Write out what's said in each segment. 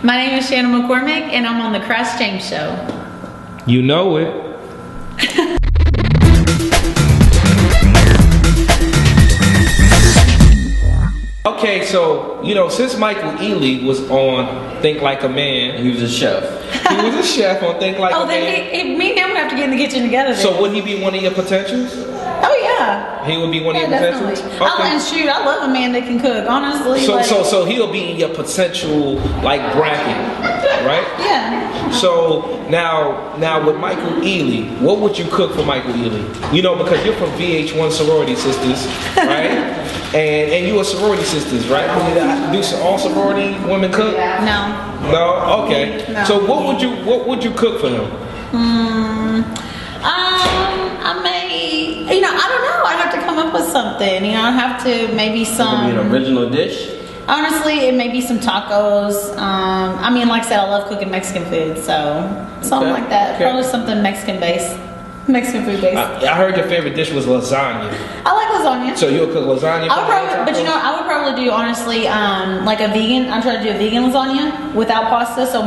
My name is Shanna Mccormick, and I'm on the Cross James Show. You know it. Okay, so, you know, since Micheal Ealy was on Think Like a Man, he was a chef. He was a chef on Think Like a Man. Oh, then me and him have to get in the kitchen together then. So would he be one of your potentials? Oh, yeah. He would be one of your potentials? Okay. And shoot, I love a man that can cook, honestly. So he'll be in your potential, like, bracket, right? Yeah. So now with Micheal Ealy, what would you cook for Micheal Ealy? You know, because you're from Vh1 Sorority Sisters, right? and you are Sorority Sisters, right? Do all sorority women cook? No. No? Okay. No. So what would you cook for him? I may, I don't know. I'd have to come up with something. I'd have to maybe some. An original dish? Honestly, it may be some tacos. I mean, like I said, I love cooking Mexican food, so something like that. Okay. Probably something Mexican food based. I heard your favorite dish was lasagna. I like lasagna. So you'll cook lasagna? I would probably do, honestly, like a vegan. I try to do a vegan lasagna without pasta, so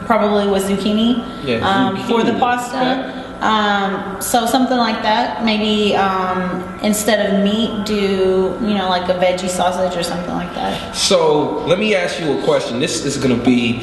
probably with zucchini, zucchini. For the pasta. Okay. So something like that. Maybe instead of meat, do like a veggie sausage or something like that. So let me ask you a question. This is gonna be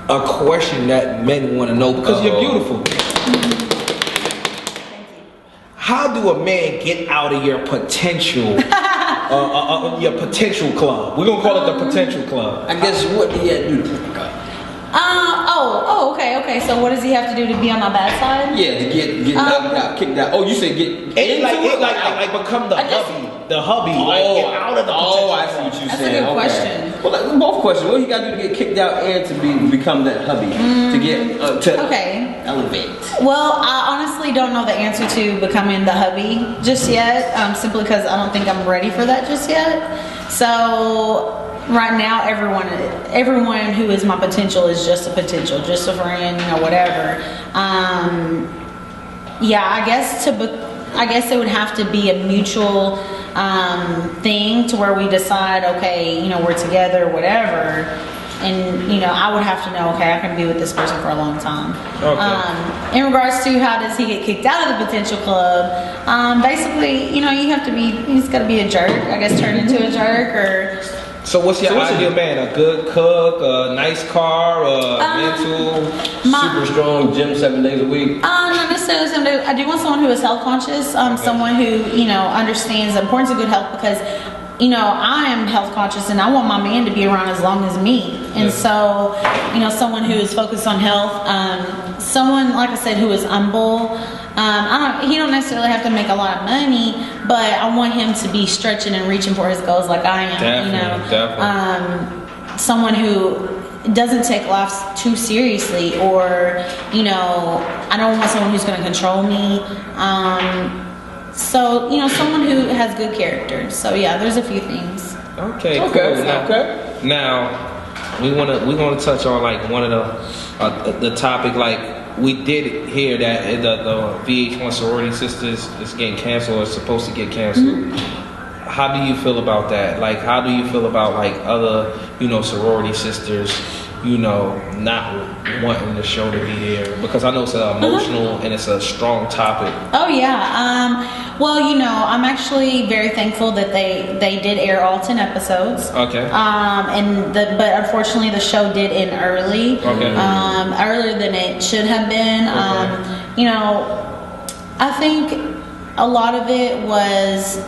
a question that men want to know because you're beautiful. How do a man get out of your potential, your potential club? We're gonna call it the potential club. I guess what do you do to pick up? Okay. So what does he have to do to be on my bad side? Yeah, to get knocked out, kicked out. Oh, you said get like become the hubby. The hubby, get out of the potential. I see what you're That's saying. a good question. Well, both questions. What you got to do to get kicked out and to become that hubby? To get to elevate. Well, I honestly don't know the answer to becoming the hubby just yet. Simply because I don't think I'm ready for that just yet. So right now, everyone who is my potential is just a potential, just a friend, whatever. I guess it would have to be a mutual thing to where we decide, okay, we're together, whatever, and I would have to know, okay, I can be with this person for a long time. Okay. In regards to how does he get kicked out of the potential club, basically, he's got to be a jerk, I guess, turn into a jerk or. So what's your ideal man? A good cook, a nice car, mental, super strong, gym 7 days a week? Not necessarily 7 days. I do want someone who is health conscious, someone who, understands the importance of good health because, I am health conscious and I want my man to be around as long as me. And so, someone who is focused on health, someone, like I said, who is humble. He don't necessarily have to make a lot of money, but I want him to be stretching and reaching for his goals like I am. Definitely. Someone who doesn't take life too seriously, or I don't want someone who's going to control me. So someone who has good character. So yeah, there's a few things. Okay. Cool. Now we want to touch on like one of the topic like. We did hear that the Vh1 Sorority Sisters is getting canceled or is supposed to get canceled. Mm-hmm. How do you feel about that? Like, how do you feel about like other, sorority sisters, not wanting the show to be there? Because I know it's emotional and it's a strong topic. Oh yeah. Well, I'm actually very thankful that they did air all 10 episodes. Okay. But unfortunately the show did end early. Okay. Earlier than it should have been. Okay. I think a lot of it was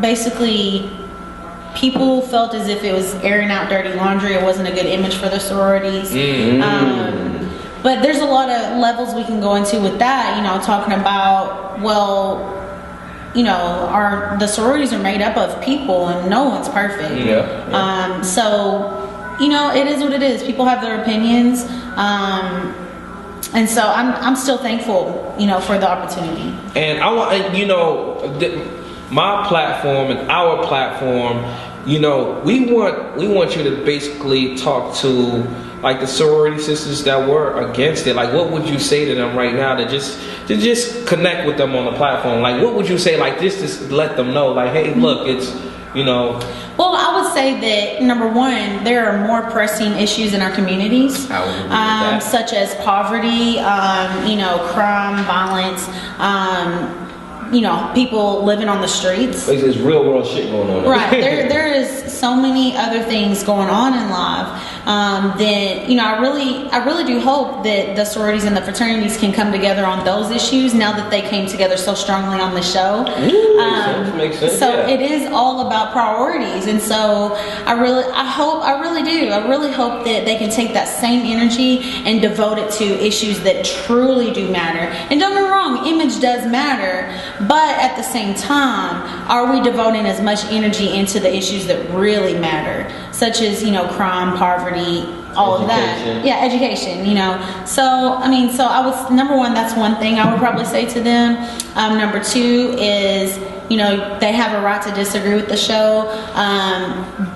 basically people felt as if it was airing out dirty laundry. It wasn't a good image for the sororities. Mm-hmm. But there's a lot of levels we can go into with that, talking about, the sororities are made up of people and no one's perfect. Yeah. So, it is what it is. People have their opinions. And so I'm still thankful, for the opportunity. And I want, my platform and our platform, we want you to basically talk to like the sorority sisters that were against it. Like, what would you say to them right now to just connect with them on the platform? Like, what would you say like this to let them know? Like, hey, look, it's, Well, I would say that number one, there are more pressing issues in our communities, such as poverty, crime, violence, people living on the streets. There's real world shit going on. Right. There is so many other things going on in life that I really do hope that the sororities and the fraternities can come together on those issues now that they came together so strongly on the show. Makes sense. So it is all about priorities, and so I really hope that they can take that same energy and devote it to issues that truly do matter. And don't get me wrong, image does matter, but at the same time, are we devoting as much energy into the issues that really matter, such as crime, poverty, all of that? Yeah, education. So I would, number one, that's one thing I would probably say to them. Number two is they have a right to disagree with the show,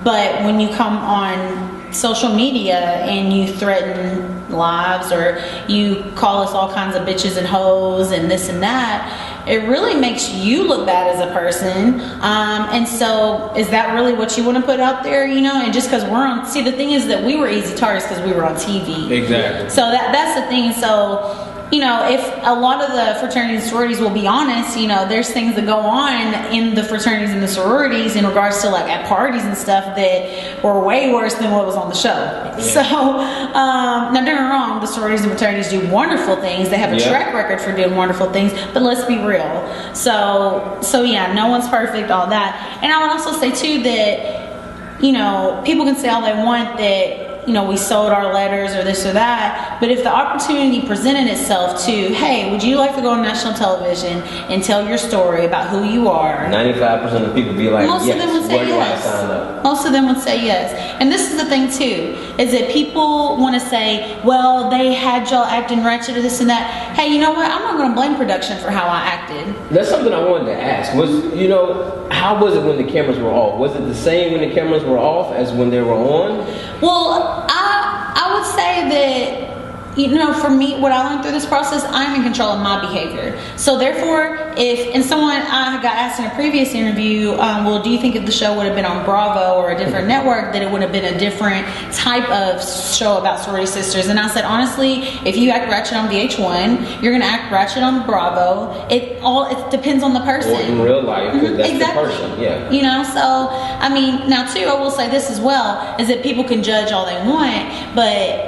but when you come on social media and you threaten lives or you call us all kinds of bitches and hoes and this and that, it really makes you look bad as a person. And so is that really what you want to put out there? And just because we're on, see, the thing is that we were easy targets because we were on TV. Exactly. So that's the thing. So if a lot of the fraternities and sororities will be honest, there's things that go on in the fraternities and the sororities in regards to like at parties and stuff that were way worse than what was on the show. Yeah. So, now don't get me wrong, the sororities and fraternities do wonderful things. They have a track record for doing wonderful things, but let's be real. So yeah, no one's perfect, all that. And I would also say too that, people can say all they want that, we sold our letters or this or that, but if the opportunity presented itself to, hey, would you like to go on national television and tell your story about who you are? 95% of people be like, most yes, of them would say where yes. do I sign up? Most of them would say yes. And this is the thing too, is that people want to say, well, they had y'all acting ratchet or this and that. Hey, you know what? I'm not going to blame production for how I acted. That's something I wanted to ask. How was it when the cameras were off? Was it the same when the cameras were off as when they were on? Well, I would say that, for me, what I learned through this process, I'm in control of my behavior. So therefore, I got asked in a previous interview, well, do you think if the show would have been on Bravo or a different network, that it would have been a different type of show about sorority sisters? And I said, honestly, if you act ratchet on Vh1, you're going to act ratchet on Bravo. It depends on the person. Or in real life, because that's exactly. the person, yeah. So, now too, I will say this as well, is that people can judge all they want, but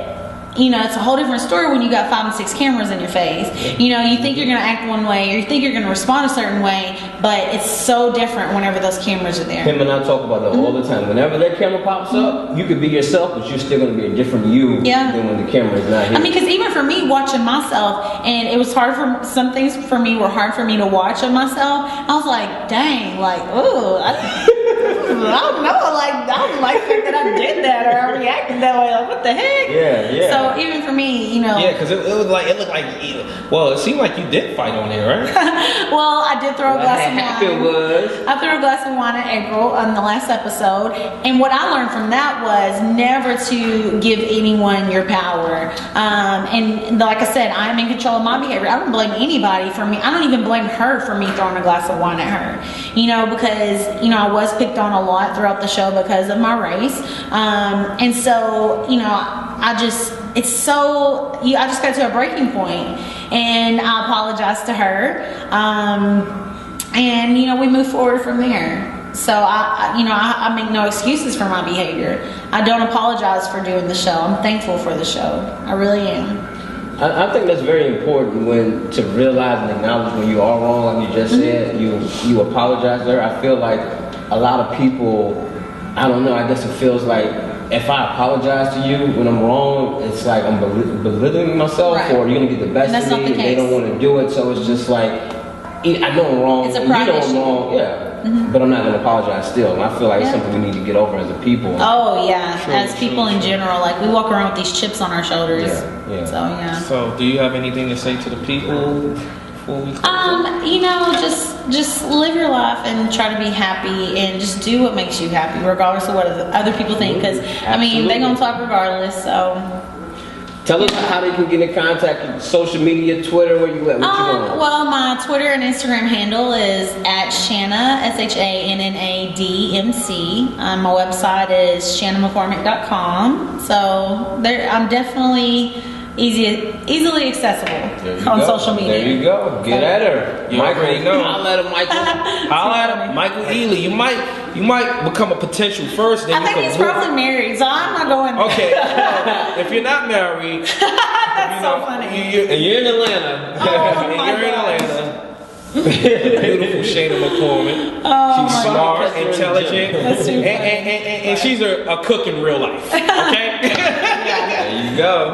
it's a whole different story when you got 5 and 6 cameras in your face. You think you're going to act one way or you think you're going to respond a certain way, but it's so different whenever those cameras are there. Him and I talk about that all the time. Whenever that camera pops up, you could be yourself, but you're still going to be a different you than when the camera is not here. Because even for me, watching myself, and it was hard for, some things for me were hard for me to watch of myself. I was like, dang, I don't know, I don't like the fact that I did that or I reacted that way. Like, what the heck? Yeah. So even for me, Yeah, because it looked like, well, it seemed like you did fight on there, right? Well, I did throw a glass of wine. I threw a glass of wine in April on the last episode. And what I learned from that was never to give anyone your power. And like I said, I'm in control of my behavior. I don't blame anybody for me. I don't even blame her for me throwing a glass of wine at her. Because, I was picked on a lot throughout the show because of my race. And so, I just got to a breaking point and I apologized to her. And we move forward from there. So I make no excuses for my behavior. I don't apologize for doing the show. I'm thankful for the show. I really am. I think that's very important to realize and acknowledge when you are wrong, like you just said, you apologize to her. I feel like a lot of people, I don't know, I guess it feels like if I apologize to you when I'm wrong, it's like I'm belittling myself, or you're gonna get the best of me, and they don't want to do it. So it's just like, I know I'm wrong, it's a pride issue. I'm wrong, but I'm not gonna apologize still. And I feel like it's something we need to get over as a people. Oh yeah, as people in general, like we walk around with these chips on our shoulders. Yeah. So do you have anything to say to the people? Just live your life and try to be happy and just do what makes you happy, regardless of what other people think. Because they're gonna talk regardless. So. Tell us how they can get in contact. Social media, Twitter, where you at? What you on? Well, my Twitter and Instagram handle is at Shanna SHANNADMC. My website is shannamccormick.com. So I'm definitely easily accessible on social media. There you go. Get at her. You already know. Holla at her, Michael. Holla at him, Micheal Ealy. You might become a potential first. Then I think he's probably married, so I'm not going there. Okay. If you're not married, that's so funny. And you're in Atlanta. Oh my you're in gosh. Atlanta. Beautiful Shanna Mccormick. Oh, She's my smart, God. intelligent, That's too funny. and she's a cook in real life. Okay. There you go.